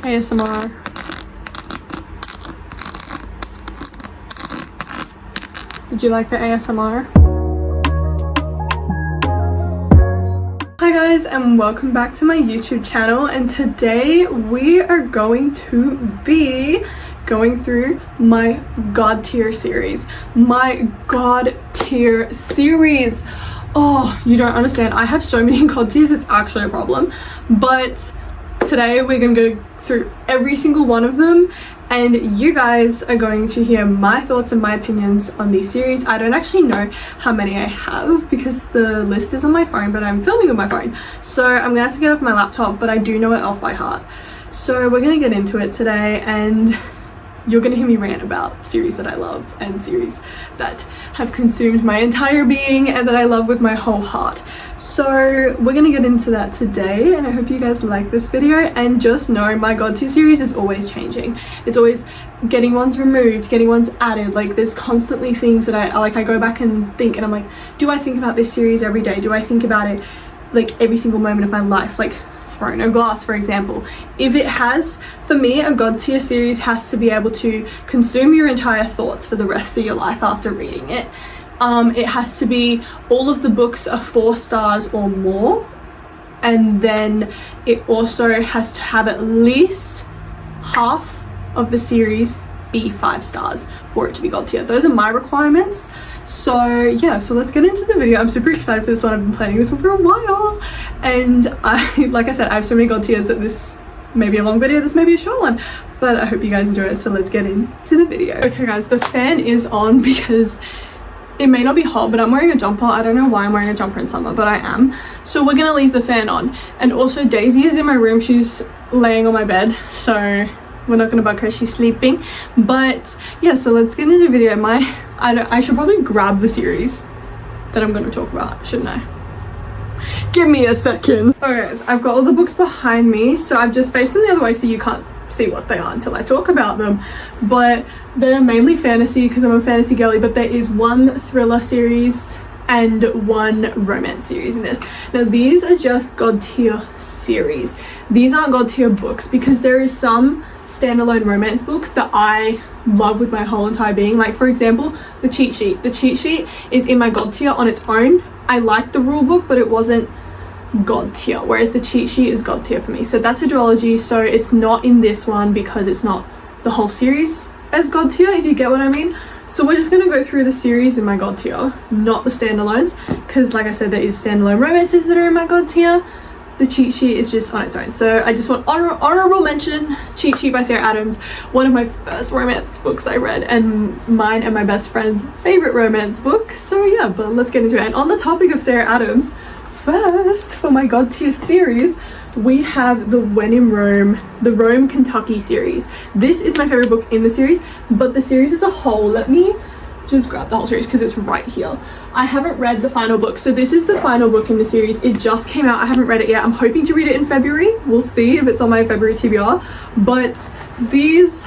ASMR. Did you like the ASMR? Hi guys, and welcome back to my YouTube channel, and today we are going to be going through my God tier series. My God tier series. Oh, you don't understand. I have so many God tiers, it's actually a problem. But today we're going to go through every single one of them, and you guys are going to hear my thoughts and my opinions on these series. I don't actually know how many I have because the list is on my phone, but I'm filming on my phone, so I'm gonna have to get off my laptop, but I do know it off by heart. So we're gonna get into it today, and you're gonna hear me rant about series that I love and series that have consumed my entire being and that I love with my whole heart. So we're gonna get into that today, and I hope you guys like this video. And just know my God tier series is always changing. It's always getting ones removed, getting ones added. Like, there's constantly things that I go back and think, and I'm like, do I think about this series every day? Do I think about it like every single moment of my life? Like Throne of Glass, for example. If it has, for me, a God tier series has to be able to consume your entire thoughts for the rest of your life after reading it. It has to be, all of the books are 4 stars or more, and then it also has to have at least half of the series be 5 stars for it to be God tier. Those are my requirements. So yeah, so let's get into the video. I'm super excited for this one. I've been planning this one for a while, and like I said, I have so many God tiers that this may be a long video, this may be a short one, but I hope you guys enjoy it. So let's get into the video. Okay guys, the fan is on because it may not be hot, but I'm wearing a jumper. I don't know why I'm wearing a jumper in summer, but I am. So we're gonna leave the fan on. And also Daisy is in my room. She's laying on my bed, so we're not gonna bug her, she's sleeping. But yeah, so let's get into the video. I should probably grab the series that I'm gonna talk about, shouldn't I? Give me a second. Okay guys, I've got all the books behind me, so I've just faced them the other way so you can't see what they are until I talk about them. But they're mainly fantasy because I'm a fantasy girly, but there is one thriller series and one romance series in this. Now these are just God tier series. These aren't God tier books because there is some standalone romance books that I love with my whole entire being. Like, for example, the cheat sheet. The cheat sheet is in my God tier on its own. I liked the rule book, but it wasn't God tier, whereas the cheat sheet is God tier for me. So that's a duology, so it's not in this one because it's not the whole series as God tier, if you get what I mean. So we're just going to go through the series in my God tier, not the standalones, because like I said, there is standalone romances that are in my God tier. The cheat sheet is just on its own. So I just want honorable mention, Cheat Sheet by Sarah Adams, one of my first romance books I read, and mine and my best friend's favorite romance book. So yeah, but let's get into it. And on the topic of Sarah Adams, first, for my God tier series, we have the When in Rome, the Rome, Kentucky series. This is my favorite book in the series, but the series as a whole, let me just grab the whole series because it's right here. I haven't read the final book, so this is the final book in the series. It just came out. I haven't read it yet. I'm hoping to read it in February. We'll see if it's on my February TBR. But this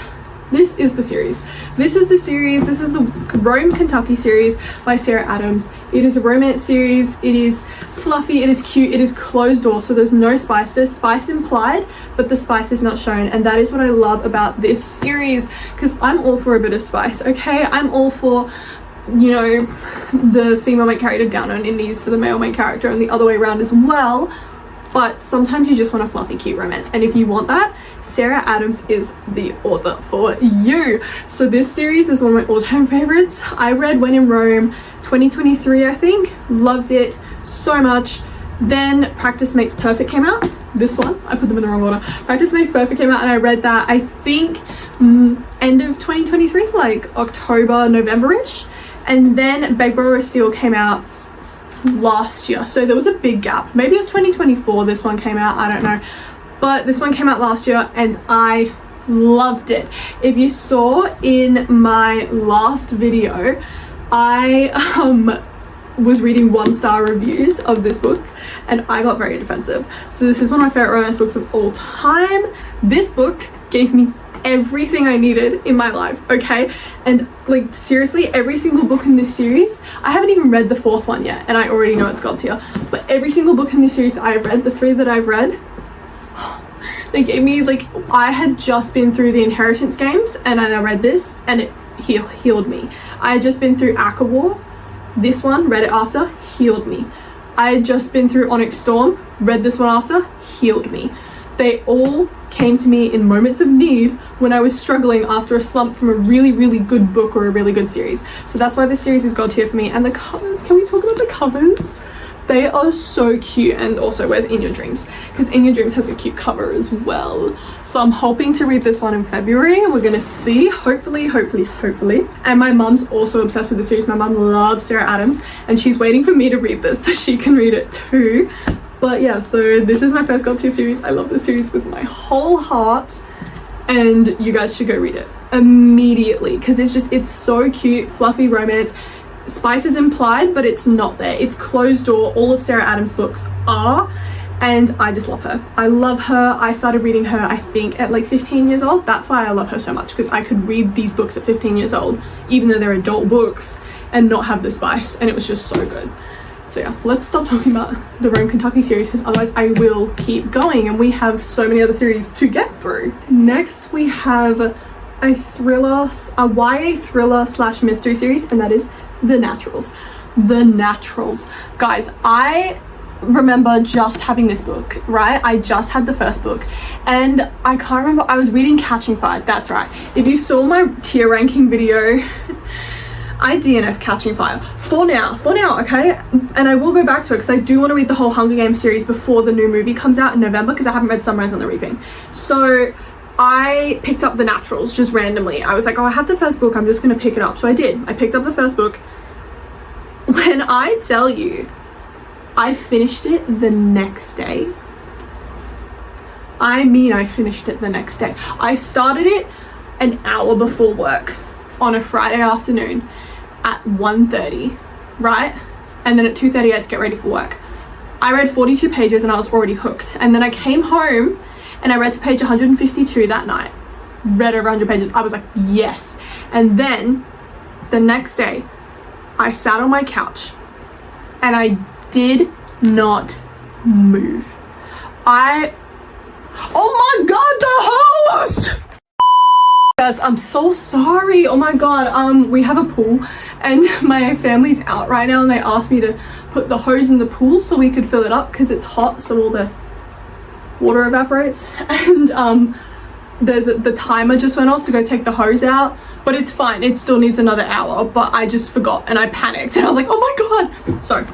is the series. This is the series. This is the Rome, Kentucky series by Sarah Adams. It is a romance series. It is fluffy, it is cute, it is closed door, so there's no spice. There's spice implied, but the spice is not shown, and that is what I love about this series, because I'm all for a bit of spice, okay? I'm all for, you know, the female main character down on her knees for the male main character, and the other way around as well. But sometimes you just want a fluffy, cute romance, and if you want that, Sarah Adams is the author for you. So this series is one of my all-time favorites. I read When in Rome 2023, I think. Loved it so much. Then Practice Makes Perfect came out. This one, I put them in the wrong order. Practice Makes Perfect came out, and I read that, I think, end of 2023, like October, November-ish. And then Beg, Borrow, Steal came out last year, so there was a big gap. Maybe it was 2024 this one came out, I don't know, but this one came out last year and I loved it. If you saw in my last video, I was reading 1-star reviews of this book and I got very defensive. So this is one of my favorite romance books of all time. This book gave me everything I needed in my life, okay? And like, seriously, every single book in this series, I haven't even read the 4th one yet, and I already know it's God tier, but every single book in this series that I've read, the 3 that I've read, They gave me, like, I had just been through the Inheritance games and I read this and it healed me. I had just been through Aka War, this one, read it after, healed me. I had just been through Onyx Storm, read this one after, healed me. They all came to me in moments of need when I was struggling after a slump from a really, really good book or a really good series. So that's why this series is God tier for me. And the covers, can we talk about the covers? They are so cute. And also, where's In Your Dreams? Because In Your Dreams has a cute cover as well. So I'm hoping to read this one in February. We're gonna see, hopefully. And my mum's also obsessed with the series. My mum loves Sarah Adams and she's waiting for me to read this so she can read it too. But yeah, so this is my first God tier series. I love this series with my whole heart and you guys should go read it immediately because it's so cute, fluffy romance. Spice is implied, but it's not there. It's closed door. All of Sarah Adams' books are, and I just love her. I love her. I started reading her, I think, at like 15 years old. That's why I love her so much, because I could read these books at 15 years old, even though they're adult books, and not have the spice, and it was just so good. So yeah, let's stop talking about the Rome Kentucky series because otherwise I will keep going and we have so many other series to get through. Next we have a YA thriller / mystery series, and that is The Naturals. The Naturals. Guys, I remember just having this book, right? I just had the first book and I can't remember, I was reading Catching Fire, that's right. If you saw my tier ranking video, I DNF Catching Fire for now, okay? And I will go back to it because I do want to read the whole Hunger Games series before the new movie comes out in November because I haven't read Sunrise on the Reaping. So I picked up The Naturals just randomly. I was like, oh, I have the first book, I'm just going to pick it up. So I did. I picked up the first book. When I tell you, I finished it the next day. I mean, I finished it the next day. I started it an hour before work on a Friday afternoon at 1:30, right? And then at 2:30 I had to get ready for work. I read 42 pages and I was already hooked. And then I came home and I read to page 152 that night. Read over 100 pages. I was like, yes. And then the next day I sat on my couch and I did not move. Oh my god, the host! Guys, I'm so sorry. Oh my god, we have a pool and my family's out right now and they asked me to put the hose in the pool so we could fill it up because it's hot, so all the water evaporates. And the timer just went off to go take the hose out, but it's fine, it still needs another hour, but I just forgot and I panicked and I was like, oh my god. So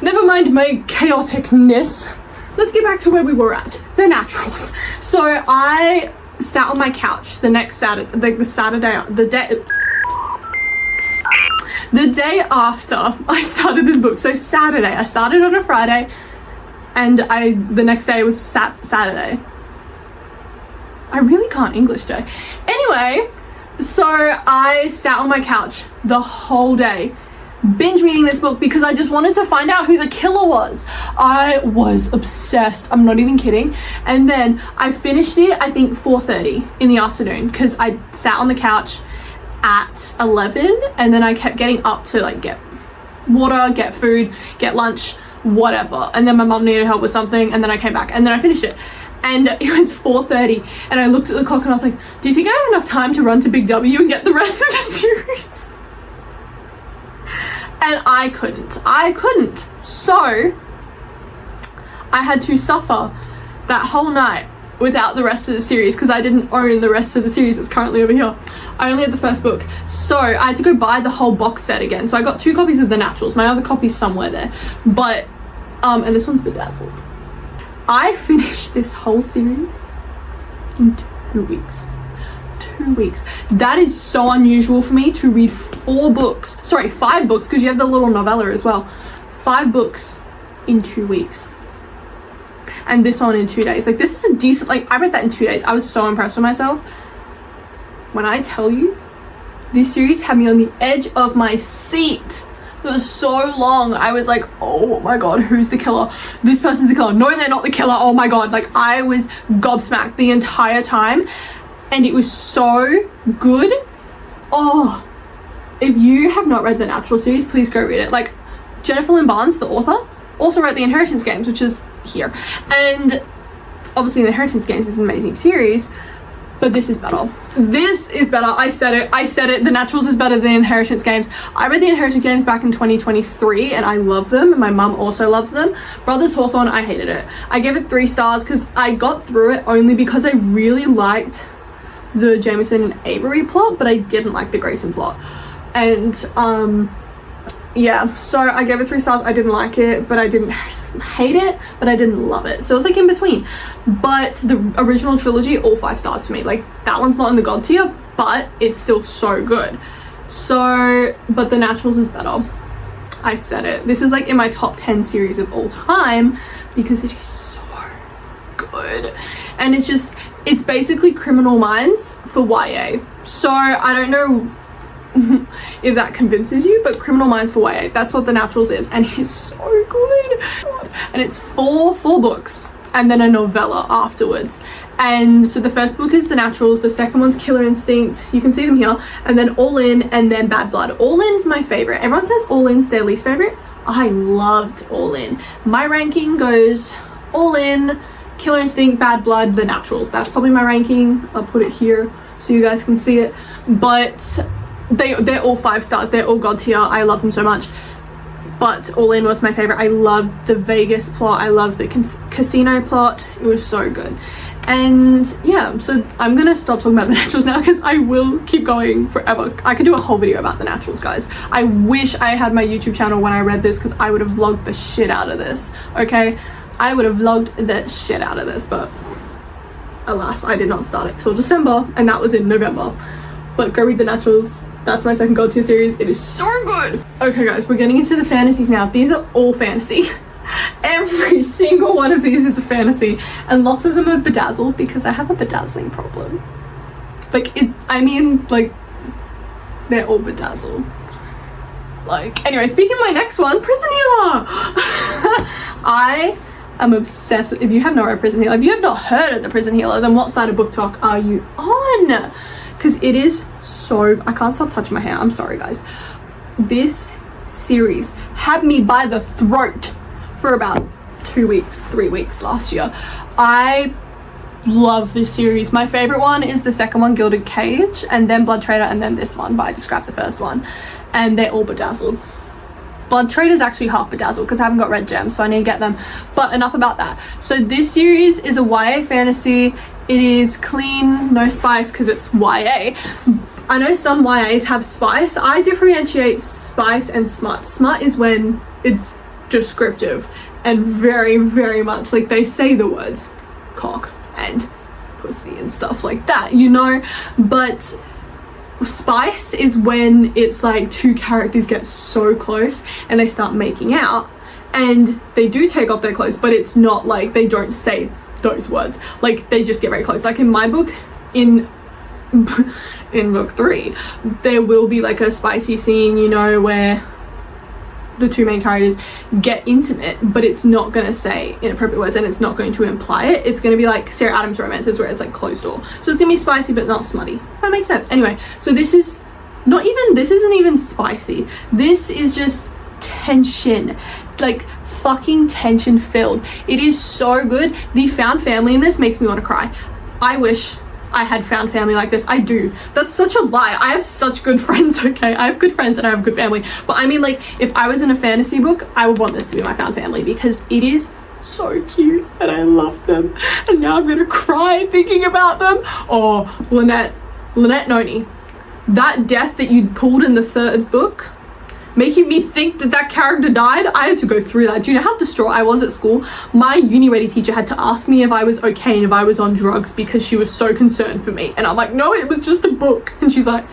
never mind my chaoticness, let's get back to where we were at, The Naturals. So I sat on my couch the next Saturday, like the day after I started this book. So Saturday, I started on a Friday and the next day was Saturday. I really can't English today. Anyway, so I sat on my couch the whole day binge reading this book because I just wanted to find out who the killer was. I was obsessed, I'm not even kidding. And then I finished it, I think 4:30 in the afternoon because I sat on the couch at 11 and then I kept getting up to like get water, get food, get lunch, whatever. And then my mum needed help with something and then I came back and then I finished it. And it was 4:30 and I looked at the clock and I was like, do you think I have enough time to run to Big W and get the rest of the series? And I couldn't. So I had to suffer that whole night without the rest of the series because I didn't own the rest of the series that's currently over here. I only had the first book. So I had to go buy the whole box set again. So I got 2 copies of The Naturals. My other copy's somewhere there. But, and this one's bedazzled. I finished this whole series in 2 weeks. 2 weeks. That is so unusual for me to read 5 books because you have the little novella as well. 5 books in 2 weeks. And this one in 2 days. Like, this is a decent, like, I read that in 2 days. I was so impressed with myself. When I tell you, this series had me on the edge of my seat for so long. I was like, oh my god, who's the killer? This person's the killer. No, they're not the killer. Oh my god. Like, I was gobsmacked the entire time. And it was so good. Oh, if you have not read the Natural series, please go read it. Like, Jennifer Lynn Barnes, the author, also wrote the Inheritance games, which is here. And obviously the Inheritance Games is an amazing series, but this is better. This is better. I said it. The Naturals is better than Inheritance Games. I read the Inheritance Games back in 2023 and I love them, and my mum also loves them. Brothers Hawthorne, I hated it. I gave it 3 stars because I got through it only because I really liked the Jameson and Avery plot, but I didn't like the Grayson plot. And yeah, so I gave it 3 stars. I didn't like it, but I didn't hate it, but I didn't love it. So it was like in between. But the original trilogy, all 5 stars for me. Like, that one's not in the god tier, but it's still so good. So, but the Naturals is better. I said it. This is like in my top 10 series of all time because it is so good. And it's basically Criminal Minds for YA. So I don't know if that convinces you, but Criminal Minds for YA, that's what the Naturals is, and it's so good. And it's four books and then a novella afterwards. And so the first book is the Naturals, the second one's Killer Instinct, you can see them here, and then All In, and then Bad Blood. All In's my favorite. Everyone says All In's their least favorite. I loved All In. My ranking goes All In, Killer Instinct, Bad Blood, the Naturals. That's probably my ranking. I'll put it here so you guys can see it. But they're all 5 stars. They're all god tier. I love them so much. But All In was my favorite. I loved the Vegas plot. I loved the casino plot. It was so good. And yeah, so I'm gonna stop talking about the Naturals now because I will keep going forever. I could do a whole video about the Naturals, guys. I wish I had my YouTube channel when I read this because I would have vlogged the shit out of this, okay? I would have vlogged the shit out of this, but alas, I did not start it till December, and that was in November. But go read the Naturals. That's my second god tier series. It is so good. Okay guys, we're getting into the fantasies now. These are all fantasy. Every single one of these is a fantasy, and lots of them are bedazzled because I have a bedazzling problem. Like, they're all bedazzled. Like, anyway, speaking of my next one, Prison Healer. I am obsessed with, if you have not read Prison Healer, if you have not heard of the Prison Healer, then what side of book talk are you on? Because it is so, I can't stop touching my hair. I'm sorry guys. This series had me by the throat for about 2 weeks, 3 weeks last year. I love this series. My favorite one is the second one, Gilded Cage, and then Blood Trader, and then this one, but I just grabbed the first one. And they're all bedazzled. Blood Trader is actually half bedazzled because I haven't got red gems, so I need to get them. But enough about that. So this series is a YA fantasy. It is clean, no spice because it's YA. I know some YAs have spice. I differentiate spice and smut. Smut is when it's descriptive and very, very much like they say the words cock and pussy and stuff like that, you know? But spice is when it's like 2 characters get so close and they start making out and they do take off their clothes, but it's not like they don't say those words. Like, they just get very close. Like in my book, in book 3, there will be like a spicy scene, you know, where the 2 main characters get intimate, but it's not going to say inappropriate words and it's not going to imply it. It's going to be like Sarah Adams romances where it's like closed door. So it's going to be spicy but not smutty. If that makes sense. Anyway, so this isn't even spicy. This is just tension. Like, fucking tension filled. It is so good. The found family in this makes me want to cry. I wish I had found family like this. I do. That's such a lie. I have such good friends, okay? I have good friends and I have good family. But I mean, like, if I was in a fantasy book, I would want this to be my found family because it is so cute and I love them. And now I'm gonna cry thinking about them. Oh, Lynette Noni. That death that you pulled in the 3rd book, making me think that character died. I had to go through that. Do you know how distraught I was at school? My uni-ready teacher had to ask me if I was okay and if I was on drugs because she was so concerned for me. And I'm like, no, it was just a book. And she's like,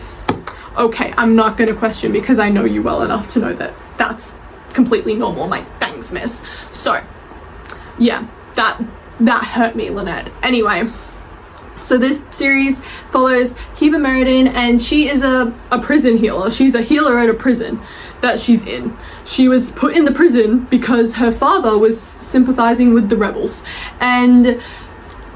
okay, I'm not going to question because I know you well enough to know that that's completely normal. I'm like, thanks, miss. So, yeah, that hurt me, Lynette. Anyway, so this series follows Kiva Meriden, and she is a prison healer. She's a healer at a prison that she's in. She was put in the prison because her father was sympathizing with the rebels, and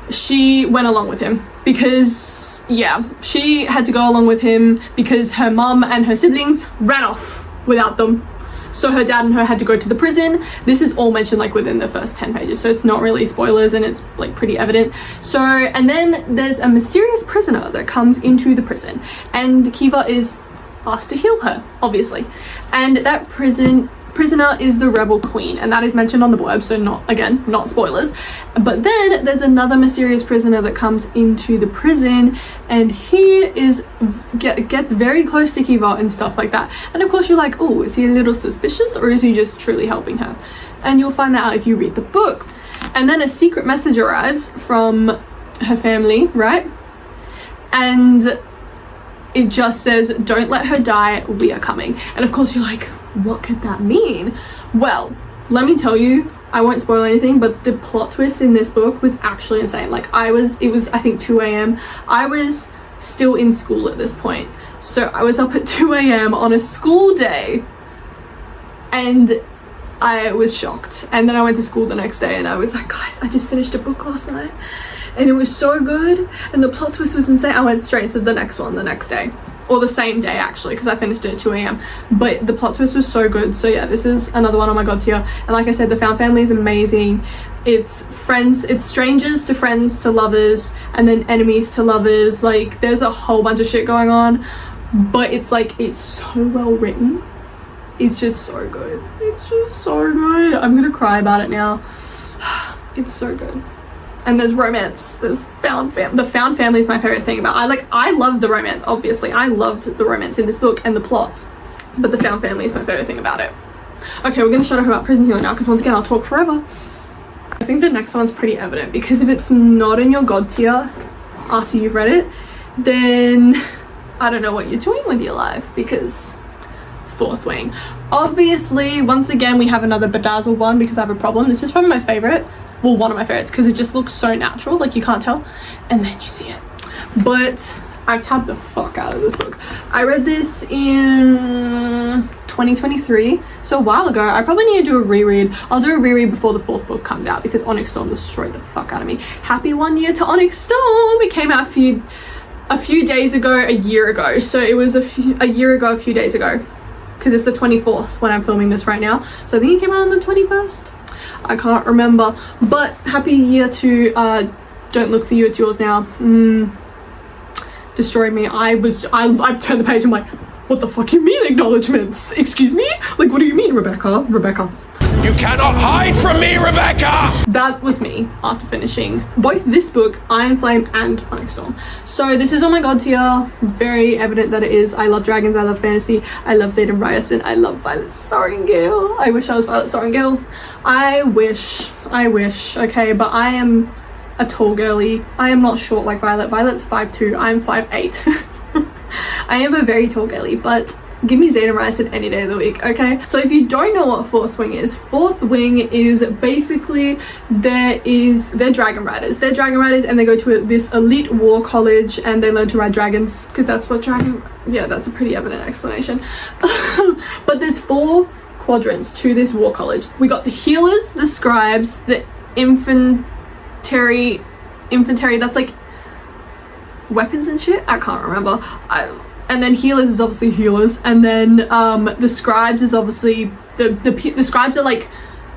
she went along with him because, yeah, she had to go along with him because her mum and her siblings ran off without them. So her dad and her had to go to the prison. This is all mentioned like within the first 10 pages, so it's not really spoilers and it's like pretty evident. So, and then there's a mysterious prisoner that comes into the prison, and Kiva is asked to heal her, obviously. And that prisoner is the rebel queen, and that is mentioned on the blurb, so not spoilers. But then there's another mysterious prisoner that comes into the prison, and he gets very close to Kiva and stuff like that. And of course you're like, oh, is he a little suspicious, or is he just truly helping her? And you'll find that out if you read the book. And then a secret message arrives from her family, right? And it just says, don't let her die, we are coming. And of course you're like, what could that mean? Well, let me tell you, I won't spoil anything, but the plot twist in this book was actually insane. Like it was I think 2 a.m. I was still in school at this point. So I was up at 2 a.m. on a school day, and I was shocked. And then I went to school the next day and I was like, guys, I just finished a book last night and it was so good, and the plot twist was insane. I went straight to the next one the next day, or the same day actually, because I finished it at 2 a.m. But the plot twist was so good. So yeah, this is another one on my god tier. And like I said, the found family is amazing. It's strangers to friends to lovers, and then enemies to lovers. Like there's a whole bunch of shit going on, but it's like, it's so well written. It's just so good. It's just so good. I'm gonna cry about it now. It's so good. And there's romance, there's the found family is my favorite thing about I love the romance, obviously. I loved the romance in this book and the plot, but the found family is my favorite thing about it. Okay, we're gonna shut up about prison healing now, because once again I'll talk forever. I think the next one's pretty evident, because if it's not in your god tier after you've read it, then I don't know what you're doing with your life, because Fourth Wing. Obviously, once again we have another bedazzled one, because I have a problem. This is probably my favorite. Well, one of my favorites, because it just looks so natural, like you can't tell, and then you see it. But I've tabbed the fuck out of this book. I read this in 2023, so a while ago. I probably need to do a reread. I'll do a reread before the 4th book comes out, because Onyx Storm destroyed the fuck out of me. Happy 1 year to Onyx Storm! It came out a few days ago, a year ago. So it was a year ago, a few days ago, because it's the 24th when I'm filming this right now. So I think it came out on the 21st. I can't remember, but happy year to Don't Look For You, It's Yours Now. Destroyed me. I turned the page, I'm like, what the fuck you mean acknowledgements? Excuse me? Like, what do you mean, Rebecca? You cannot hide from me, Rebecca! That was me after finishing both this book, Iron Flame, and Onyx Storm. So this is on my god tier. Very evident that it is. I love dragons, I love fantasy, I love Xaden Ryerson, I love Violet Sorrengail. I wish I was Violet Sorrengail. I wish, okay, but I am a tall girly. I am not short like Violet. Violet's 5'2", I'm 5'8". I am a very tall girly, but give me Xaden Ryerson any day of the week, okay? So if you don't know what Fourth Wing is basically, they're dragon riders. They're dragon riders, and they go to this elite war college and they learn to ride dragons, because that's what that's a pretty evident explanation. But there's 4 quadrants to this war college. We got the healers, the scribes, the infantry, that's like weapons and shit, I can't remember. And then healers is obviously healers, and then the scribes is obviously the scribes are like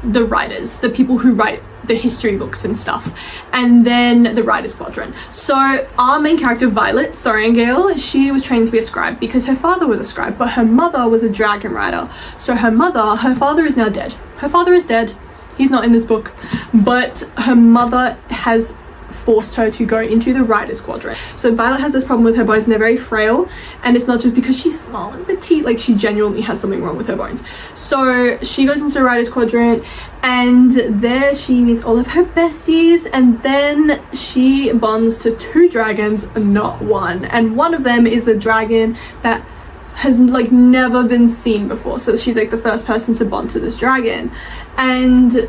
the writers, the people who write the history books and stuff, and then the writers quadrant. So our main character, Violet Sorrengail, she was trained to be a scribe because her father was a scribe, but her mother was a dragon rider. So her father is now dead. Her father is dead. He's not in this book, but her mother has forced her to go into the writers quadrant. So Violet has this problem with her bones, and they're very frail, and it's not just because she's small and petite, like she genuinely has something wrong with her bones. So she goes into the writers quadrant, and there she meets all of her besties, and then she bonds to 2 dragons, not 1, and one of them is a dragon that has like never been seen before. So she's like the first person to bond to this dragon, and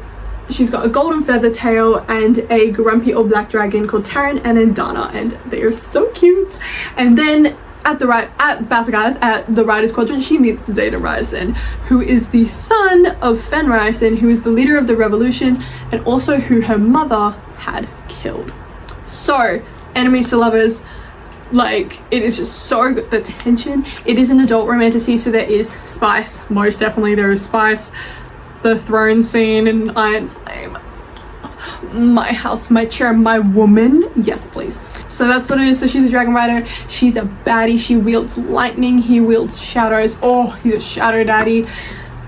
she's got a golden feather tail and a grumpy old black dragon called Taryn and Endana, and they are so cute. And then at Basagath, at the Riders Quadrant, she meets Xaden Ryerson, who is the son of Fen Ryerson, who is the leader of the revolution, and also who her mother had killed. So, enemies to lovers, Like, it is just so good. The tension. It is an adult romantasy, so there is spice. Most definitely there is spice. The throne scene in Iron Flame. My house, my chair, my woman. Yes, please. So that's what it is. So she's a dragon rider. She's a baddie. She wields lightning. He wields shadows. Oh, he's a shadow daddy.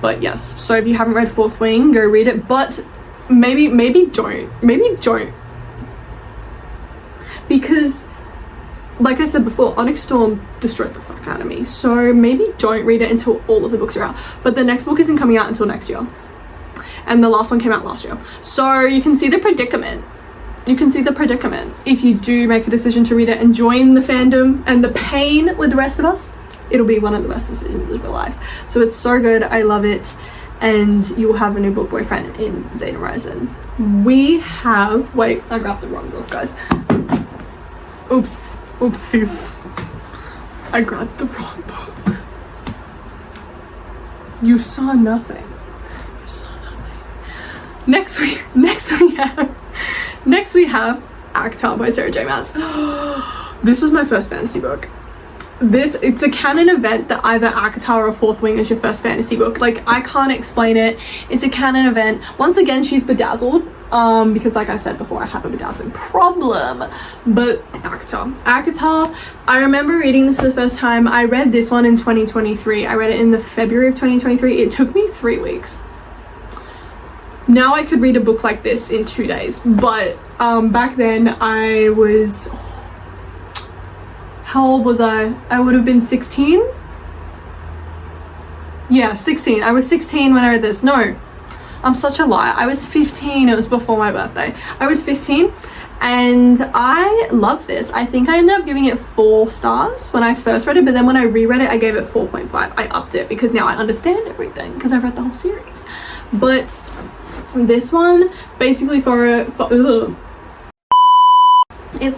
But yes, so if you haven't read Fourth Wing, go read it. But maybe don't. Maybe don't. Because, like I said before, Onyx Storm destroyed the fuck out of me. So maybe don't read it until all of the books are out. But the next book isn't coming out until next year. And the last one came out last year. So you can see the predicament. You can see the predicament. If you do make a decision to read it and join the fandom and the pain with the rest of us, it'll be one of the best decisions of your life. So it's so good. I love it. And you will have a new book boyfriend in Zane Horizon. We have... Wait, I grabbed the wrong book, guys. Oops. Oopsies. I grabbed the wrong book. You saw nothing. Next we have Actor by Sarah J. Maas. This was my first fantasy book. It's a canon event that either ACOTAR or Fourth Wing is your first fantasy book. Like, I can't explain it. It's a canon event. Once again, she's bedazzled. Because like I said before, I have a bedazzling problem. But ACOTAR, I remember reading this for the first time. I read this one in 2023. I read it in the February of 2023. It took me 3 weeks. Now I could read a book like this in 2 days, but back then I was, how old was I? I would have been 16? Yeah, 16. I was 16 when I read this. No, I'm such a liar. I was 15. It was before my birthday. I was 15 and I love this. I think I ended up giving it 4 stars when I first read it, but then when I reread it, I gave it 4.5. I upped it because now I understand everything because I read the whole series. But this one basically it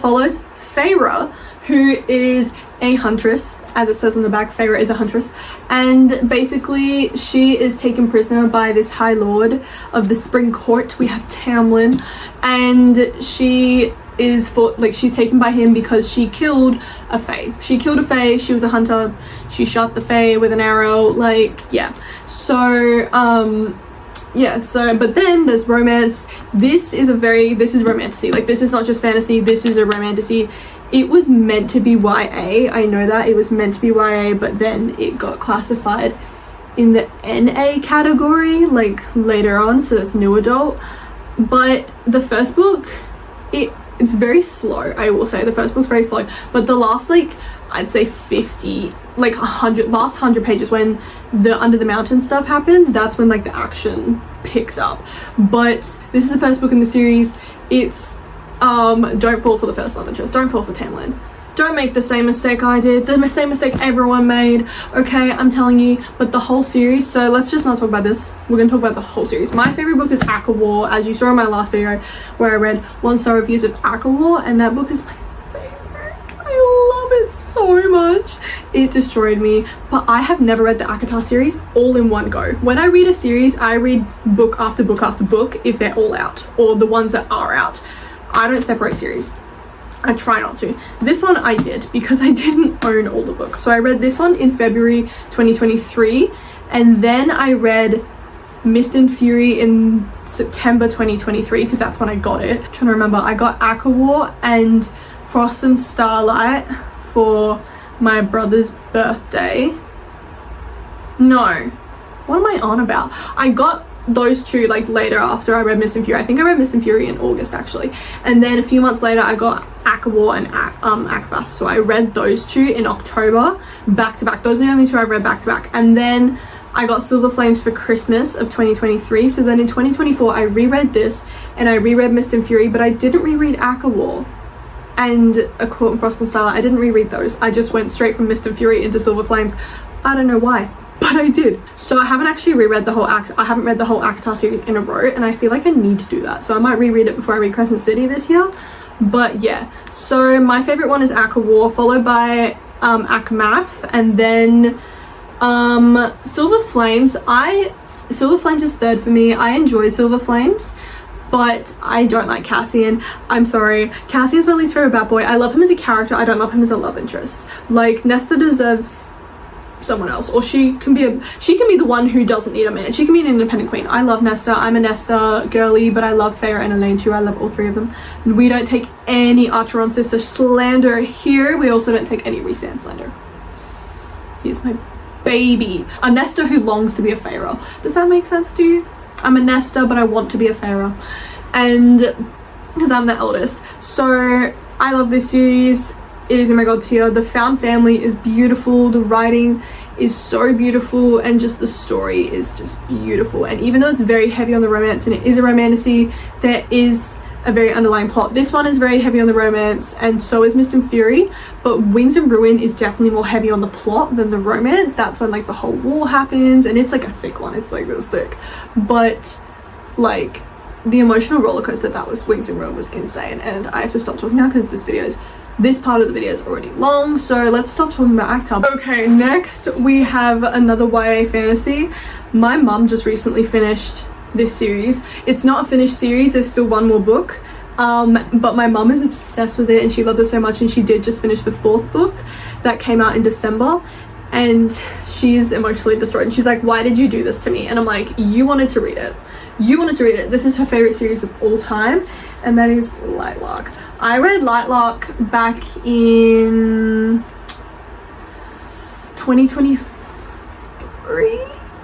follows Feyre, who is a huntress. As it says on the back, Feyre is a huntress, and basically she is taken prisoner by this High Lord of the Spring Court. We have Tamlin, and she is she's taken by him because she killed a Fae. She killed a Fae. She was a hunter. She shot the Fae with an arrow. Like, yeah. So yeah, so but then there's romance. This is romantasy. Like, this is not just fantasy, this is a romantasy. It was meant to be YA. I know that it was meant to be YA, but then it got classified in the NA category like later on, so that's new adult. But the first book, it's very slow. I will say the first book's very slow, but the last, like, I'd say 50, like 100, last 100 pages, when the Under the Mountain stuff happens, that's when like the action picks up. But this is the first book in the series. It's don't fall for the first love interest. Don't fall for Tamlin. Don't make the same mistake I did, the same mistake everyone made. Okay, I'm telling you. But the whole series, so let's just not talk about this. We're gonna talk about the whole series. My favorite book is ACOWAR, as you saw in my last video where I read 1-star reviews of ACOWAR, and that book is my favorite. I love it so much. It destroyed me. But I have never read the ACOTAR series all in one go. When I read a series, I read book after book after book if they're all out, or the ones that are out. I don't separate series. I try not to. This one I did because I didn't own all the books. So I read this one in February 2023, and then I read Mist and Fury in September 2023 because that's when I got it. I'm trying to remember. I got ACOWAR and Frost and Starlight for my brother's birthday. No. What am I on about? I got those two like later after I read Mist and Fury. I think I read Mist and Fury in August actually, and then a few months later I got ACOWAR and ACFAS. So I read those two in October back to back. Those are the only two I read back to back, and then I got Silver Flames for Christmas of 2023. So then in 2024 I reread this and I reread Mist and Fury, but I didn't reread ACOWAR and A Court in Frost and Starlight. I didn't reread those. I just went straight from Mist and Fury into Silver Flames. I don't know why, but I did. So I haven't actually reread the whole I haven't read the whole ACOTAR series in a row, and I feel like I need to do that. So I might reread it before I read Crescent City this year. But yeah, so my favorite one is ACOWAR, followed by ACMAF, and then Silver Flames. Silver Flames is third for me. I enjoyed Silver Flames. but I don't like Cassian. I'm sorry, Cassian's my least favorite bad boy. I love him as a character, I don't love him as a love interest. Like, Nesta deserves someone else, or she can be the one who doesn't need a man. She can be an independent queen. I love Nesta, I'm a Nesta girly, but I love Feyre and Elaine too. I love all three of them. We don't take any Archeron sister slander here. We also don't take any Rhysand slander. He's my baby. A Nesta who longs to be a Feyre. Does that make sense to you? I'm a Nesta, but I want to be a Feyre, and because I'm the eldest. So I love this series. It is in my god tier. The found family is beautiful, the writing is so beautiful, and just the story is just beautiful. And even though it's very heavy on the romance and it is a romantasy, there is a very underlying plot. This one is very heavy on the romance, and so is Mist and Fury, but Wings and Ruin is definitely more heavy on the plot than the romance. That's when like the whole war happens, and it's like a thick one, it's like this thick, but like the emotional roller coaster that was Wings and Ruin was insane. And I have to stop talking now because this part of the video is already long, so let's stop talking about ACTA. Okay, next we have another YA fantasy. My mum just recently finished this series. It's not a finished series, there's still one more book, but my mum is obsessed with it and she loved it so much, and she did just finish the 4th book that came out in December, and she's emotionally destroyed, and she's like, why did you do this to me? And I'm like, you wanted to read it. This is her favorite series of all time, and that is Lightlark. I read Lightlark back in 2023.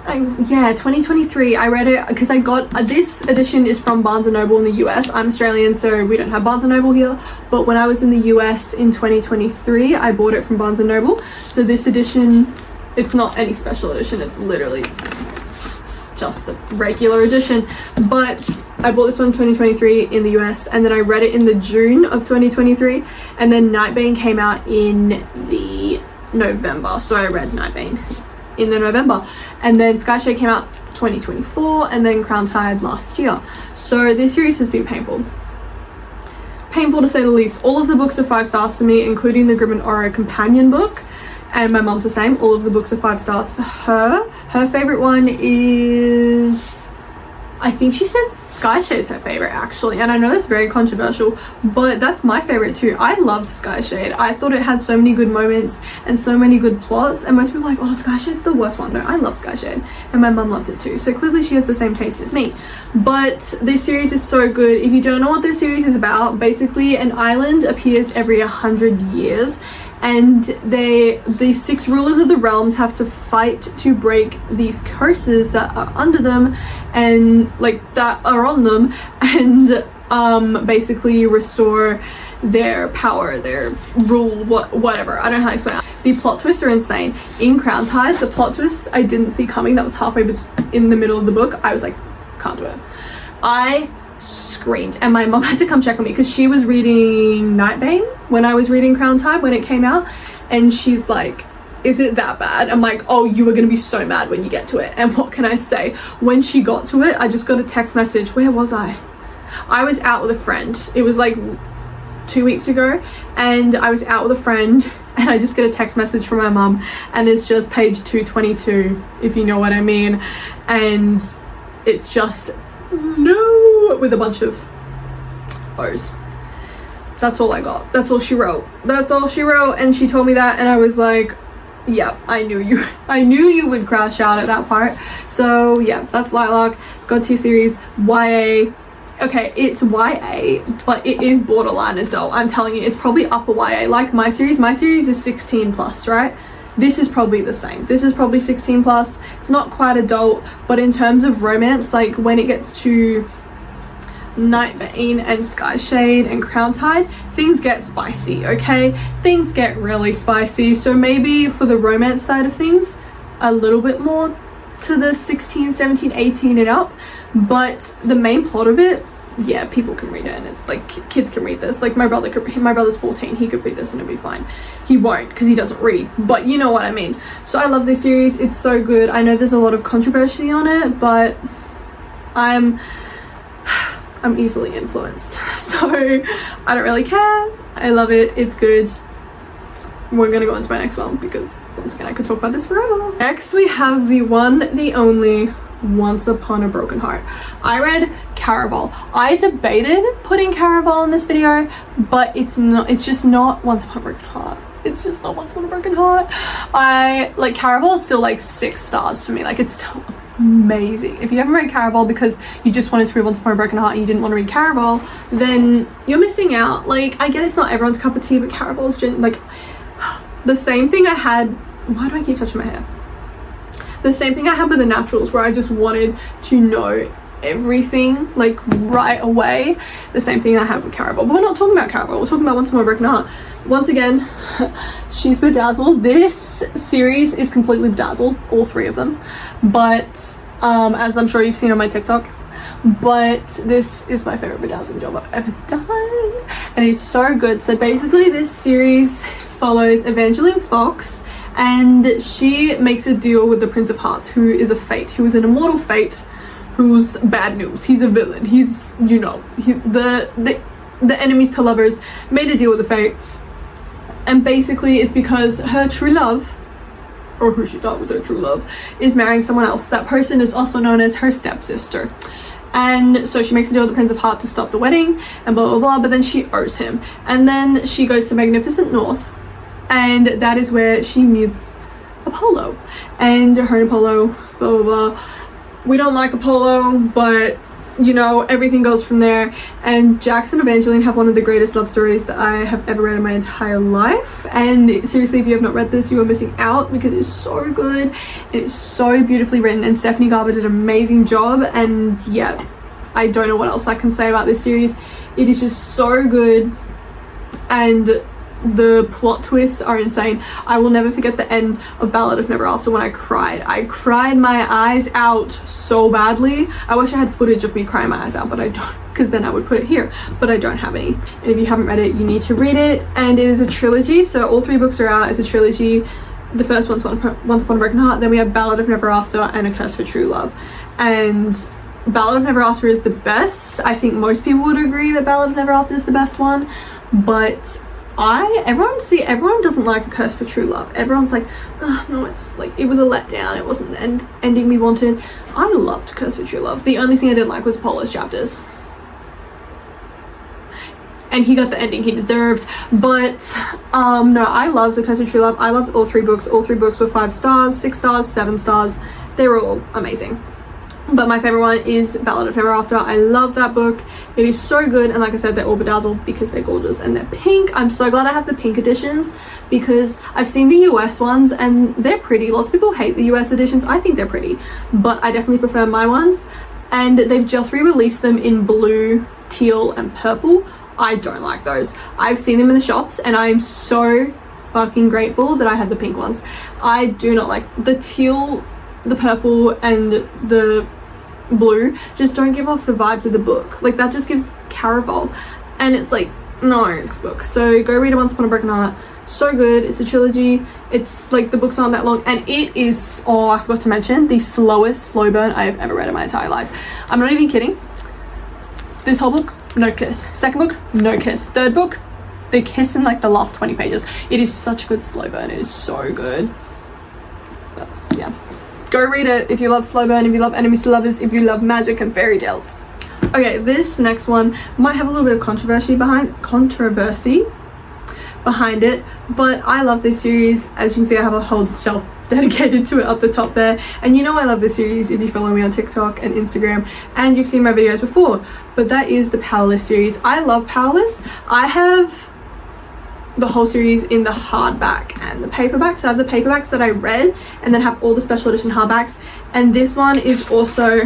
2023. I read it because I got this edition is from Barnes & Noble in the US. I'm Australian, so we don't have Barnes & Noble here, but when I was in the US in 2023, I bought it from Barnes & Noble. So this edition, it's not any special edition, it's literally just the regular edition, but I bought this one in 2023 in the US, and then I read it in the June of 2023, and then Nightbane came out in the November, so I read Nightbane in the November, and then Skyshape came out 2024, and then Crown Tide last year. So this series has been painful to say the least. All of the books are 5 stars to me, including the Grim and Oro companion book, and my mom's the same. All of the books are 5 stars for her. Her favorite one is, I think she said Skyshade's her favorite actually, and I know that's very controversial, but that's my favorite too. I loved Skyshade. I thought it had so many good moments and so many good plots, and most people are like, oh, Skyshade's the worst one. No, I love Skyshade, and my mum loved it too, so clearly she has the same taste as me. But this series is so good. If you don't know what this series is about, basically an island appears every 100 years, and the 6 rulers of the realms have to fight to break these curses that are under them, and like that are on them, and basically restore their power, their rule, whatever. I don't know how to explain it. The plot twists are insane. In Crown Tide, the plot twist I didn't see coming, that was halfway in the middle of the book. I was like, can't do it. I screamed, and my mom had to come check on me because she was reading Nightbane when I was reading Crown Tide when it came out, and she's like, is it that bad? I'm like, oh, you are gonna be so mad when you get to it. And what can I say? When she got to it, I just got a text message. Where was I? I was out with a friend. It was like 2 weeks ago, and I was out with a friend, and I just get a text message from my mom, and it's just page 222, if you know what I mean, and it's just no with a bunch of O's. That's all I got. That's all she wrote. That's all she wrote, and she told me that, and I was like, yeah, I knew you would crash out at that part. So yeah, that's Lightlark, God tier series, YA. Okay, it's YA, but it is borderline adult. I'm telling you, it's probably upper YA. Like my series is 16 plus, right? This is probably the same. This is probably 16 plus. It's not quite adult, but in terms of romance, like when it gets to Nightbane and Skyshade and Crown Tide, things get spicy, okay? Things get really spicy. So maybe for the romance side of things, a little bit more to the 16, 17, 18 and up. But the main plot of it, yeah, people can read it, and it's like kids can read this. Like my brother's 14, he could read this and it'd be fine. He won't because he doesn't read, but you know what I mean. So I love this series. It's so good. I know there's a lot of controversy on it, but I'm easily influenced, so I don't really care. I love it. It's good. We're gonna go into my next one because once again I could talk about this forever. Next we have the one, the only Once Upon a Broken Heart. I read Caraval. I debated putting Caraval in this video, but it's just not Once Upon a Broken Heart. It's just not Once Upon a Broken Heart. I like Caraval is still like 6 stars for me. Like, it's still amazing. If you haven't read Caraval because you just wanted to read Once Upon a Broken Heart and you didn't want to read Caraval, then you're missing out. Like, I get it's not everyone's cup of tea, but Caraval is like the same thing I had. Why do I keep touching my hair? The same thing I had with The Naturals, where I just wanted to know everything like right away. The same thing I had with Caraval, but we're not talking about Caraval. We're talking about Once Upon a Broken Heart. Once again, she's bedazzled. This series is completely bedazzled, all 3 of them, but as I'm sure you've seen on my TikTok, but this is my favorite bedazzling job I've ever done, and it's so good. So basically this series follows Evangeline Fox, and she makes a deal with the Prince of Hearts, who is a fate, who is an immortal fate, who's bad news. He's a villain. He's, you know, the enemies to lovers made a deal with the fate, and basically it's because her true love, or who she thought was her true love, is marrying someone else. That person is also known as her stepsister. And so she makes a deal with the Prince of Hearts to stop the wedding and blah blah blah, but then she owes him, and then she goes to Magnificent North, and that is where she meets Apollo, and her and Apollo blah blah blah. We don't like Apollo, but you know, everything goes from there. And Jax and Evangeline have one of the greatest love stories that I have ever read in my entire life, and seriously, if you have not read this, you are missing out, because it's so good. It's so beautifully written, and Stephanie Garber did an amazing job. And yeah, I don't know what else I can say about this series. It is just so good, and the plot twists are insane. I will never forget the end of Ballad of Never After when I cried my eyes out so badly. I wish I had footage of me crying my eyes out, but I don't, because then I would put it here, but I don't have any. And if you haven't read it, you need to read it. And it is a trilogy, so all 3 books are out. It's a trilogy. The first one's Once Upon a Broken Heart, then we have Ballad of Never After and A Curse for True Love. And Ballad of Never After is the best. I think most people would agree that Ballad of Never After is the best one, but everyone doesn't like A Curse for True Love. Everyone's like, oh no, it's like, it was a letdown, it wasn't the ending we wanted. I loved Curse for True Love. The only thing I didn't like was Apollo's chapters, and he got the ending he deserved. But no, I loved A Curse for True Love. I loved all 3 books. All 3 books were 5 stars, 6 stars, 7 stars. They were all amazing, but my favorite one is Ballad of Never After. I love that book. It is so good, and like I said, they're all bedazzled because they're gorgeous and they're pink. I'm so glad I have the pink editions, because I've seen the US ones and they're pretty. Lots of people hate the US editions. I think they're pretty, but I definitely prefer my ones, and they've just re-released them in blue, teal and purple. I don't like those. I've seen them in the shops, and I'm so fucking grateful that I had the pink ones. I do not like the teal, the purple and the blue. Just don't give off the vibes of the book. Like, that just gives Caraval, and it's like, no, it's book. So go read it, Once Upon a Broken Heart. So good. It's a trilogy. It's like, the books aren't that long, and it is, oh, I forgot to mention, the slowest slow burn I have ever read in my entire life. I'm not even kidding. This whole book, no kiss. Second book, no kiss. Third book, they kiss in like the last 20 pages. It is such a good slow burn. It is so good. That's, yeah. Go read it if you love slow burn, if you love enemies to lovers, if you love magic and fairy tales. Okay, this next one might have a little bit of controversy behind it, but I love this series. As you can see, I have a whole shelf dedicated to it up the top there, and you know I love this series if you follow me on TikTok and Instagram and you've seen my videos before, but that is the Powerless series. I love Powerless. I have the whole series in the hardback and the paperback. So I have the paperbacks that I read, and then have all the special edition hardbacks, and this one is also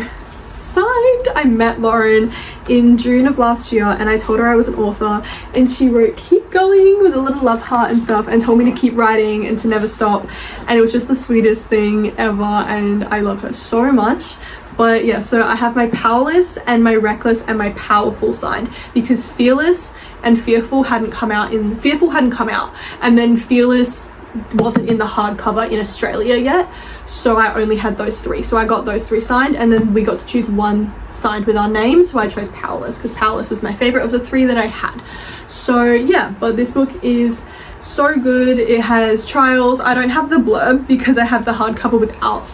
signed. I met Lauren in June of last year, and I told her I was an author, and she wrote "keep going" with a little love heart and stuff, and told me to keep writing and to never stop, and it was just the sweetest thing ever, and I love her so much. But yeah, so I have my Powerless and my Reckless and my Powerful signed, because Fearless and Fearful hadn't come out, and then Fearless wasn't in the hardcover in Australia yet, so I only had those 3. So I got those 3 signed, and then we got to choose one signed with our name, so I chose Powerless because Powerless was my favorite of the 3 that I had. So yeah, but this book is so good. It has trials. I don't have the blurb because I have the hardcover without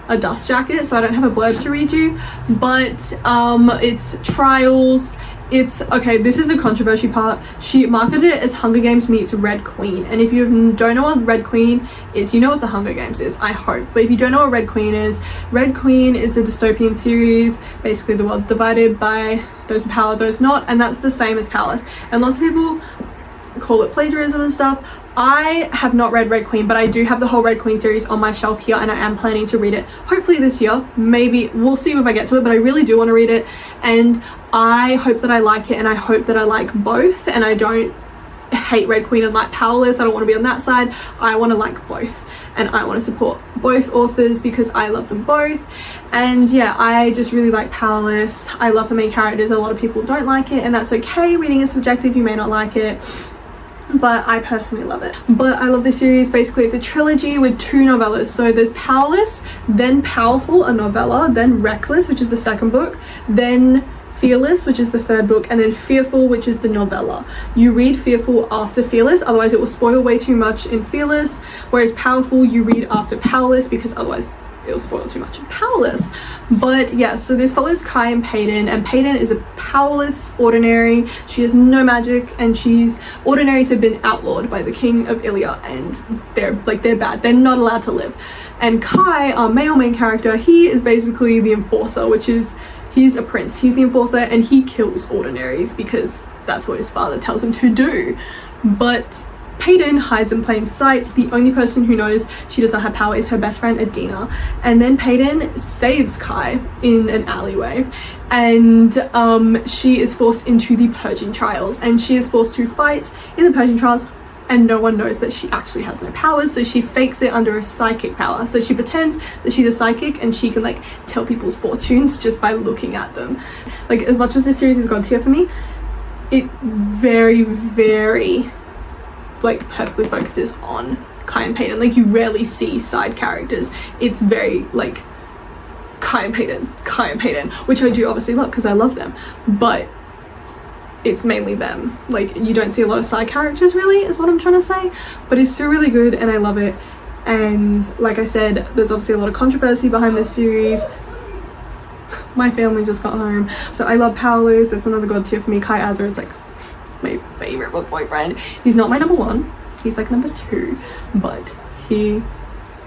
a dust jacket, so I don't have a blurb to read you, but it's trials. It's okay, this is the controversy part. She marketed it as Hunger Games meets Red Queen, and if you don't know what Red Queen is, you know what the Hunger Games is, I hope. But if you don't know what Red Queen is a dystopian series. Basically the world's divided by those with power, those not, and that's the same as Palace, and lots of people call it plagiarism and stuff. I have not read Red Queen, but I do have the whole Red Queen series on my shelf here, and I am planning to read it hopefully this year. Maybe we'll see if I get to it, but I really do want to read it, and I hope that I like it, and I hope that I like both, and I don't hate Red Queen and like Powerless. I don't want to be on that side. I want to like both, and I want to support both authors because I love them both. And yeah, I just really like Powerless. I love the main characters. A lot of people don't like it, and that's okay. Reading is subjective. You may not like it, but I personally love it. But I love this series. Basically it's a trilogy with 2 novellas. So there's Powerless, then Powerful, a novella, then Reckless, which is the second book, then Fearless, which is the third book, and then Fearful, which is the novella. You read Fearful after Fearless, otherwise it will spoil way too much in Fearless, whereas Powerful you read after Powerless because otherwise it'll spoil too much in Powerless. But yeah, so this follows Kai and Peyton is a powerless ordinary. She has no magic, and ordinaries have been outlawed by the king of Ilya, and they're bad. They're not allowed to live. And Kai, our male main character, he is basically the enforcer, which is, he's a prince. He's the enforcer, and he kills ordinaries because that's what his father tells him to do. But Peyton hides in plain sight. The only person who knows she does not have power is her best friend Adina. And then Peyton saves Kai in an alleyway, and she is forced into the purging trials, and she is forced to fight in the purging trials, and no one knows that she actually has no powers, so she fakes it under a psychic power. So she pretends that she's a psychic, and she can like tell people's fortunes just by looking at them. Like, as much as this series is god tier for me, it very, very like perfectly focuses on Kai and Peyton. Like, you rarely see side characters. It's very like Kai and Peyton, which I do obviously love because I love them, but it's mainly them. Like, you don't see a lot of side characters really, is what I'm trying to say. But it's still really good, and I love it. And like I said, there's obviously a lot of controversy behind this series. My family just got home, so I love Powerless. That's another god tier for me. Kai Azar is like my favorite book boyfriend. He's not my number 1, he's like number 2, but he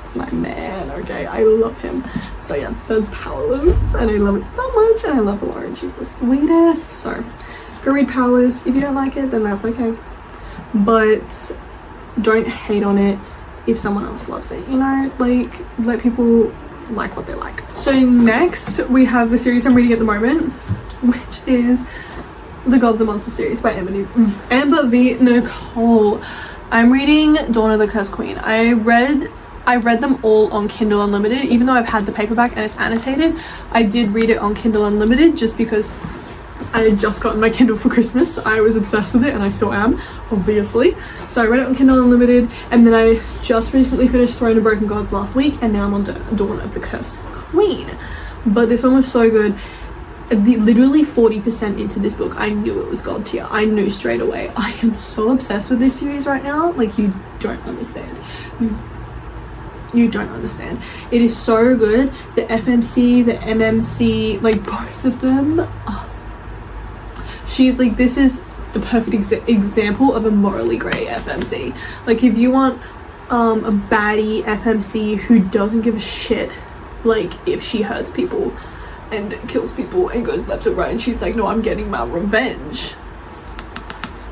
is my man. Okay, I love him. So yeah, that's Powerless, and I love it so much. And I love Lauren, she's the sweetest. So go read Powerless. If you don't like it, then that's okay, but don't hate on it if someone else loves it, you know, like, let people like what they like. So next we have the series I'm reading at the moment, which is the Gods and Monsters series by Amber V. Nicole. I'm reading Dawn of the Cursed Queen. I read them all on Kindle Unlimited, even though I've had the paperback and it's annotated. I did read it on Kindle Unlimited just because I had just gotten my Kindle for Christmas. I was obsessed with it, and I still am, obviously. So I read it on Kindle Unlimited, and then I just recently finished Throne of Broken Gods last week, and now I'm on Dawn of the Cursed Queen. But this one was so good. Literally 40% into this book, I knew it was god tier. I knew straight away. I am so obsessed with this series right now. Like, you don't understand. You don't understand. It is so good. The FMC, the MMC, like both of them. She's like, this is the perfect example of a morally grey FMC. Like, if you want a baddie FMC who doesn't give a shit, like, if she hurts people and kills people and goes left and right, and she's like, no, I'm getting my revenge,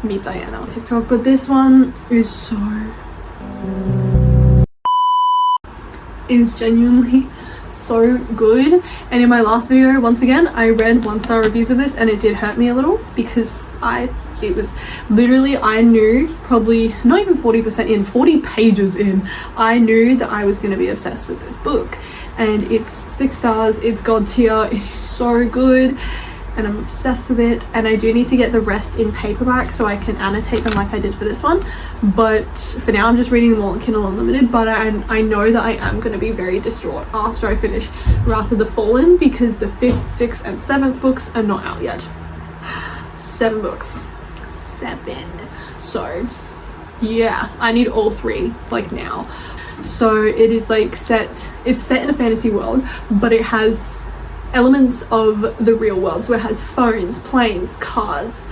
meet Diana on TikTok. But this one is genuinely so good. And in my last video, once again, I read 1-star reviews of this, and it did hurt me a little because it was literally, I knew probably not even 40% in, 40 pages in, I knew that I was going to be obsessed with this book. And it's 6 stars, it's god tier, it's so good, and I'm obsessed with it. And I do need to get the rest in paperback so I can annotate them like I did for this one, but for now I'm just reading them all on Kindle Unlimited. But I know that I am going to be very distraught after I finish Wrath of the Fallen, because the 5th, 6th and 7th books are not out yet. 7 books. 7. So Yeah, I need all three, like now. So it is like it's set in a fantasy world, but it has elements of the real world. So it has phones, planes, cars,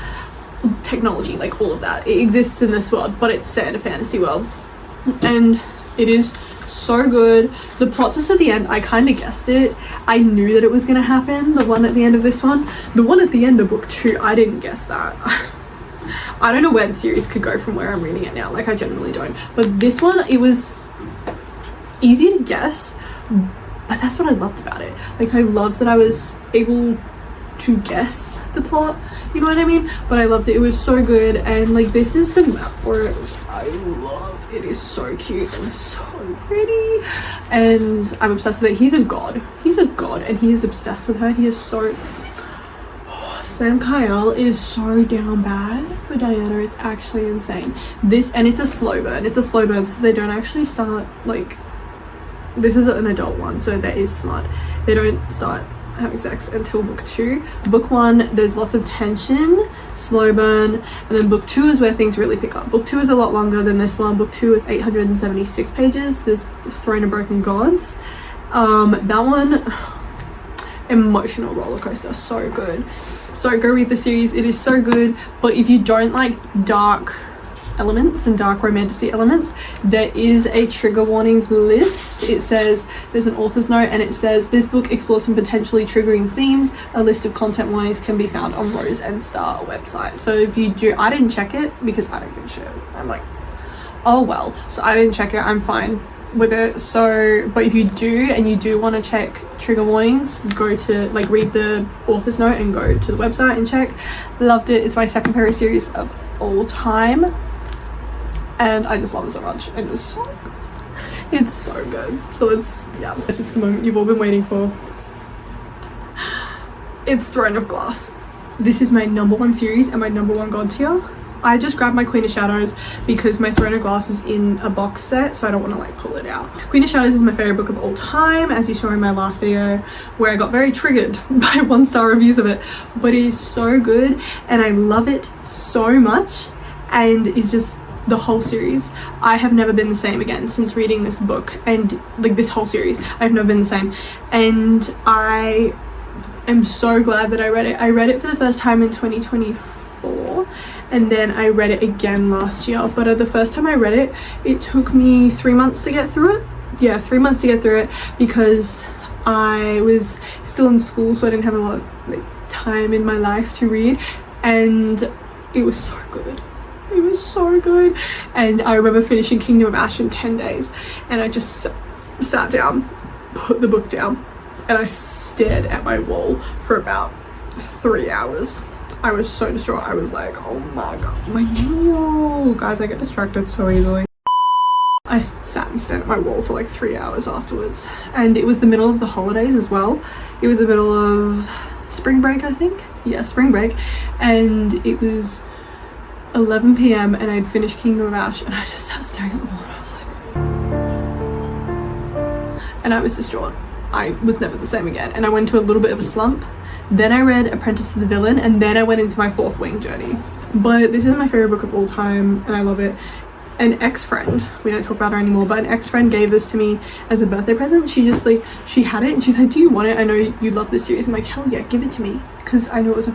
technology, like all of that. It exists in this world, but it's set in a fantasy world. And it is so good. The plot twist at the end, I kind of guessed it. I knew that it was going to happen, the one at the end of this one. The one at the end of book 2, I didn't guess that. I don't know where the series could go from where I'm reading it now. Like, I genuinely don't. But this one, it was easy to guess, but that's what I loved about it. Like, I loved that I was able to guess the plot, you know what I mean? But I loved it. It was so good. And like, this is the map for it. I love it. Is so cute and so pretty, and I'm obsessed with it. He's a god and he is obsessed with her. He is so Sam Kyle is so down bad for Diana. It's actually insane. This, and it's a slow burn, so they don't actually start, like, this is an adult one, so that is smart. They don't start having sex until book 2. Book 1, there's lots of tension, slow burn, and then book 2 is where things really pick up. Book 2 is a lot longer than this one. Book 2 is 876 pages. There's Throne of Broken Gods. That one, emotional roller coaster, so good. So go read the series, it is so good. But if you don't like dark elements and dark romantic elements, there is a trigger warnings list. It says, there's an author's note, and it says this book explores some potentially triggering themes. A list of content warnings can be found on Rose and Star website. So if you do, I didn't check it because I don't give a shit. I'm like, oh well, so I didn't check it, I'm fine with it. So, but if you do, and you do want to check trigger warnings, go to, like, read the author's note and go to the website and check. Loved it. It's my second favorite series of all time, and I just love it so much, and it's so good. So it's the moment you've all been waiting for. It's Throne of Glass. This is my #1 series and my #1 god tier. I just grabbed my Queen of Shadows because my Throne of Glass is in a box set, so I don't want to like pull it out. Queen of Shadows is my favorite book of all time, as you saw in my last video where I got very triggered by 1-star reviews of it, but it is so good and I love it so much, and it's just the whole series. I have never been the same again since reading this book, and like this whole series, I've never been the same, and I am so glad that I read it. I read it for the first time in 2024, and then I read it again last year, but the first time I read it, it took me 3 months to get through it. Yeah, 3 months to get through it because I was still in school, so I didn't have a lot of like time in my life to read, and it was so good. It was so good. And I remember finishing Kingdom of Ash in 10 days, and I just sat down, put the book down, and I stared at my wall for about 3 hours. I was so distraught. I was like, oh my god, my wall. Guys, I get distracted so easily. I sat and stared at my wall for like 3 hours afterwards, and it was the middle of the holidays as well. It was the middle of spring break, I think. Yeah, spring break, and it was 11 p.m. and I'd finished Kingdom of Ash, and I just sat staring at the wall, and I was like, and I was distraught. I was never the same again, and I went into a little bit of a slump. Then I read Apprentice to the Villain, and then I went into my Fourth Wing journey. But this is my favorite book of all time, and I love it. An ex-friend, we don't talk about her anymore, but an ex-friend gave this to me as a birthday present. She just like, she had it and she's like, do you want it? I know you love this series. I'm like, hell yeah, give it to me, because I knew it was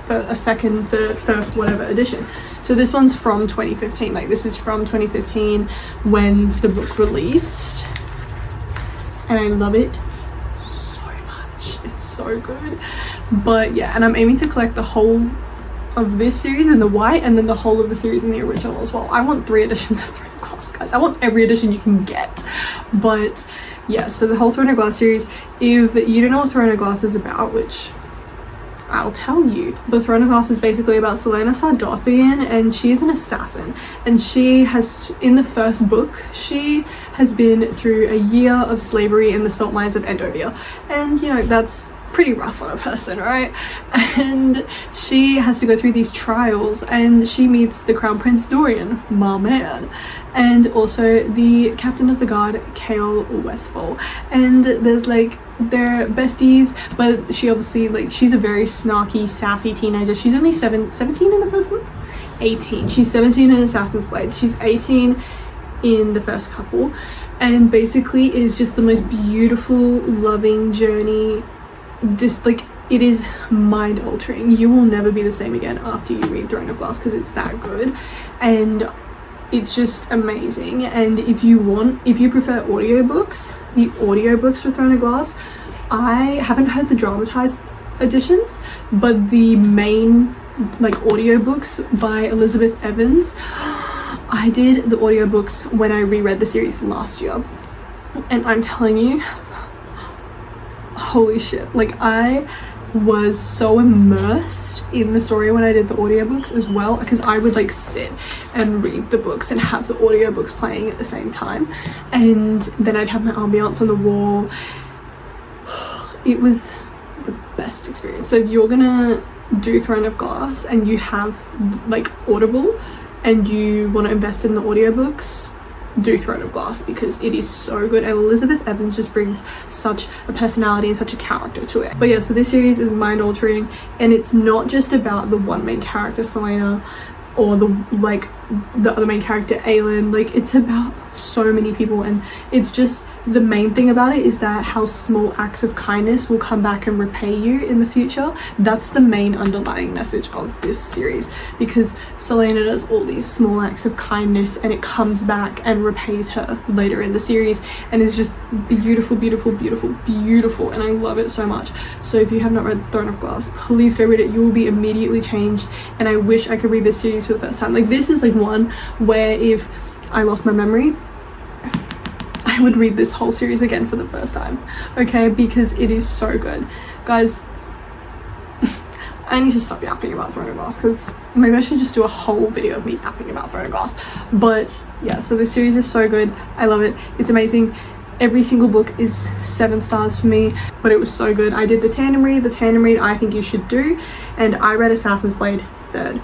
a second, third, first, whatever edition. So this one's from 2015. Like, this is from 2015 when the book released, and I love it so much. It's so good. But yeah, and I'm aiming to collect the whole of this series in the white, and then the whole of the series in the original as well. I want 3 editions of Throne of Glass, guys. I want every edition you can get. But yeah, so the whole Throne of Glass series, if you don't know what Throne of Glass is about, which I'll tell you. But Throne of Glass is basically about Selena Sardothian, and she's an assassin, and she has, in the first book, she has been through a year of slavery in the salt mines of Endovia, and you know, that's pretty rough on a person, right? And she has to go through these trials, and she meets the Crown Prince Dorian, my man, and also the Captain of the Guard, Kale Westfall, and there's like, they're besties, but she obviously, like, she's a very snarky, sassy teenager. She's only 17 in the first one, 18. She's 17 in Assassin's Blade. She's 18 in the first couple, and basically it is just the most beautiful, loving journey. Just like, it is mind altering. You will never be the same again after you read Throne of Glass, because it's that good, and it's just amazing. And if you prefer audiobooks, the audiobooks for Throne of Glass, I haven't heard the dramatized editions, but the main like audiobooks by Elizabeth Evans, I did the audiobooks when I reread the series last year, and I'm telling you, holy shit, like I was so immersed in the story when I did the audiobooks as well, because I would like sit and read the books and have the audiobooks playing at the same time, and then I'd have my ambiance on the wall. It was the best experience. So if you're gonna do Throne of Glass and you have like Audible and you want to invest in the audiobooks, do Throne of Glass, because it is so good, and Elizabeth Evans just brings such a personality and such a character to it. But yeah, so this series is mind altering, and it's not just about the one main character, Selena, or the other main character, Aelin. Like, it's about so many people, and it's just, the main thing about it is that how small acts of kindness will come back and repay you in the future. That's the main underlying message of this series, because Selena does all these small acts of kindness and it comes back and repays her later in the series, and it's just beautiful, beautiful, beautiful, beautiful, and I love it so much. So if you have not read Throne of Glass, please go read it. You will be immediately changed, and I wish I could read this series for the first time. Like, this is like one where if I lost my memory, I would read this whole series again for the first time, okay, because it is so good. Guys, I need to stop yapping about Throne of Glass, because maybe I should just do a whole video of me yapping about Throne of Glass. But yeah, so this series is so good. I love it. It's amazing. Every single book is 7 stars for me, but it was so good. I did the tandem read. The tandem read I think you should do, and I read Assassin's Blade third.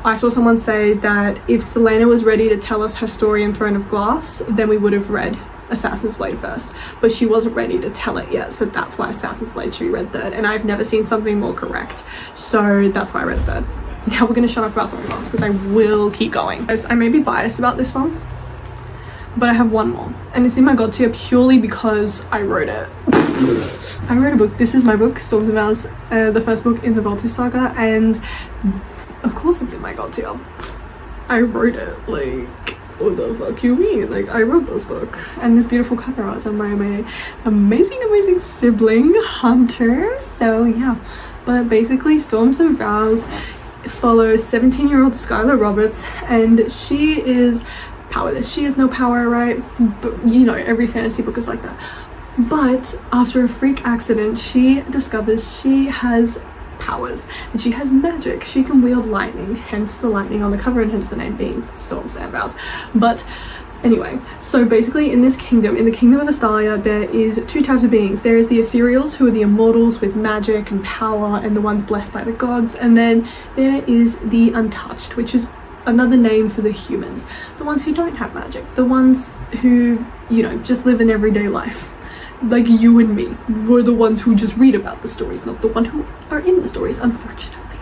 I saw someone say that if Selena was ready to tell us her story in Throne of Glass, then we would have read Assassin's Blade first, but she wasn't ready to tell it yet, so that's why Assassin's Blade should be read third, and I've never seen something more correct, so that's why I read it third. Now we're going to shut up about Throne of Glass, because I will keep going. Guys, I may be biased about this one, but I have one more, and it's in my God tier purely because I wrote it. I wrote a book. This is my book, Storms and Vows, the first book in the Voltu saga, and of course it's in my God tier. I wrote it, like, what the fuck you mean? Like, I wrote this book, and this beautiful cover art done by my amazing sibling, Hunter. So yeah, but basically Storms and Vows follows 17-year-old Skylar Roberts, and she is powerless. She has no power, right? But you know, every fantasy book is like that. But after a freak accident, she discovers she has powers, and she has magic. She can wield lightning, hence the lightning on the cover, and hence the name being Storms and Vows. But anyway, so basically in this kingdom, in the kingdom of Astalia, there is 2 types of beings. There is the ethereals, who are the immortals with magic and power, and the ones blessed by the gods, and then there is the untouched, which is another name for the humans, the ones who don't have magic, the ones who, you know, just live an everyday life. Like you and me, we're the ones who just read about the stories, not the one who are in the stories, unfortunately.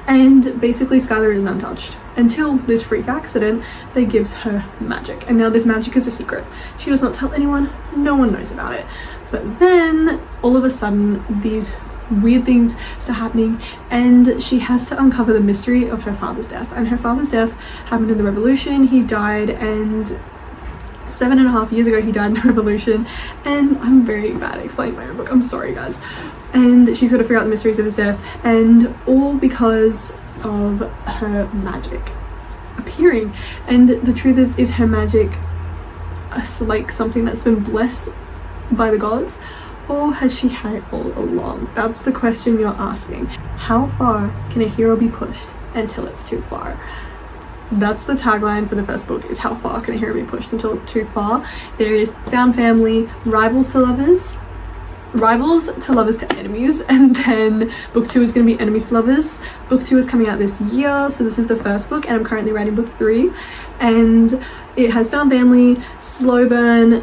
And basically Skylar is untouched until this freak accident that gives her magic, and now this magic is a secret. She does not tell anyone, no one knows about it. But then all of a sudden these weird things start happening, and she has to uncover the mystery of her father's death. And her father's death happened in the revolution. He died, and 7.5 years ago he died in the revolution, and I'm very bad at explaining my own book, I'm sorry guys. And she's got to figure out the mysteries of his death, and all because of her magic appearing. And the truth is her magic like something that's been blessed by the gods, or has she had it all along? That's the question you're asking. How far can a hero be pushed until it's too far? That's the tagline for the first book, is how far can a hero be pushed until it's too far. There is found family, rivals to lovers to enemies, and then book 2 is going to be enemies to lovers. Book 2 is coming out this year, so this is the first book, and I'm currently writing book 3, and it has found family, slow burn,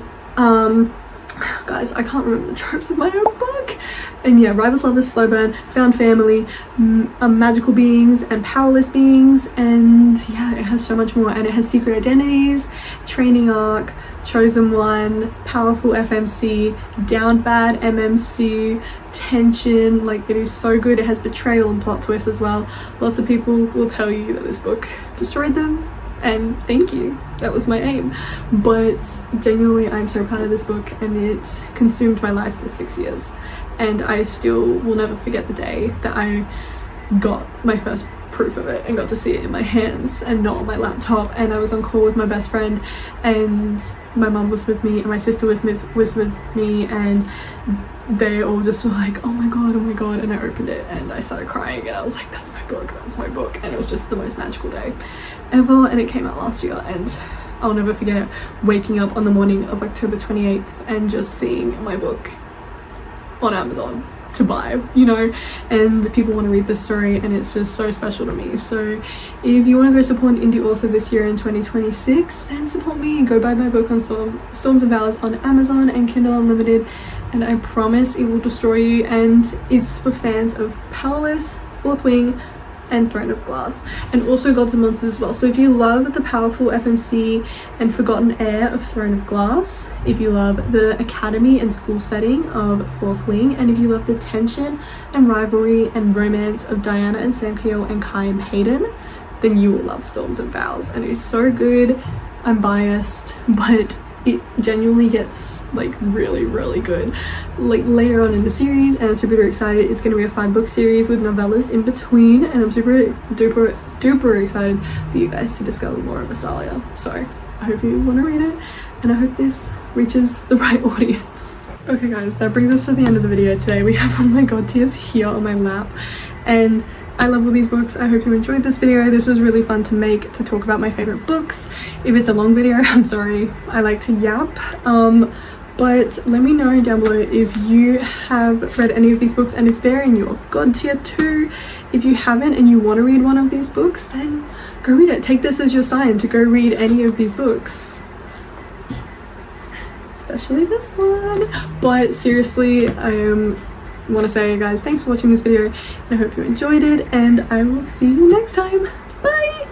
guys, I can't remember the tropes of my own book. And yeah, rivals, lovers, slow burn, found family, magical beings and powerless beings, and yeah, it has so much more. And it has secret identities, training arc, chosen one, powerful FMC, down bad MMC, tension. Like, it is so good. It has betrayal and plot twist as well. Lots of people will tell you that this book destroyed them, and thank you, that was my aim. But genuinely, I'm so proud of this book, and it consumed my life for 6 years, and I still will never forget the day that I got my first proof of it and got to see it in my hands and not on my laptop. And I was on call with my best friend, and my mum was with me and my sister was with me, and they all just were like, oh my god, and I opened it and I started crying, and I was like, that's my book, and it was just the most magical day ever. And it came out last year, and I'll never forget waking up on the morning of October 28th and just seeing my book on Amazon to buy, you know, and people want to read this story, and it's just so special to me. So if you want to go support an indie author this year in 2026, then support me. Go buy my book on Storms and Vows on Amazon and Kindle Unlimited, and I promise it will destroy you. And it's for fans of Powerless, Fourth Wing, and Throne of Glass, and also Gods and Monsters as well. So if you love the powerful FMC and forgotten heir of Throne of Glass, if you love the academy and school setting of Fourth Wing, and if you love the tension and rivalry and romance of Diana and Samkiel and Kai and Hayden, then you will love Storms and Vows. And it's so good. I'm biased, but it genuinely gets like really good like later on in the series, and I'm super excited. It's going to be a 5-book series with novellas in between, and I'm super duper excited for you guys to discover more of Asalia. So I hope you want to read it, and I hope this reaches the right audience. Okay guys, that brings us to the end of the video today. We have all my god tiers here on my lap, and I love all these books. I hope you enjoyed this video. This was really fun to make, to talk about my favorite books. If it's a long video, I'm sorry, I like to yap. But let me know down below if you have read any of these books, and if they're in your god tier too. If you haven't and you want to read one of these books, then go read it. Take this as your sign to go read any of these books, especially this one. But seriously, I want to say, guys, thanks for watching this video, and I hope you enjoyed it, and I will see you next time. Bye.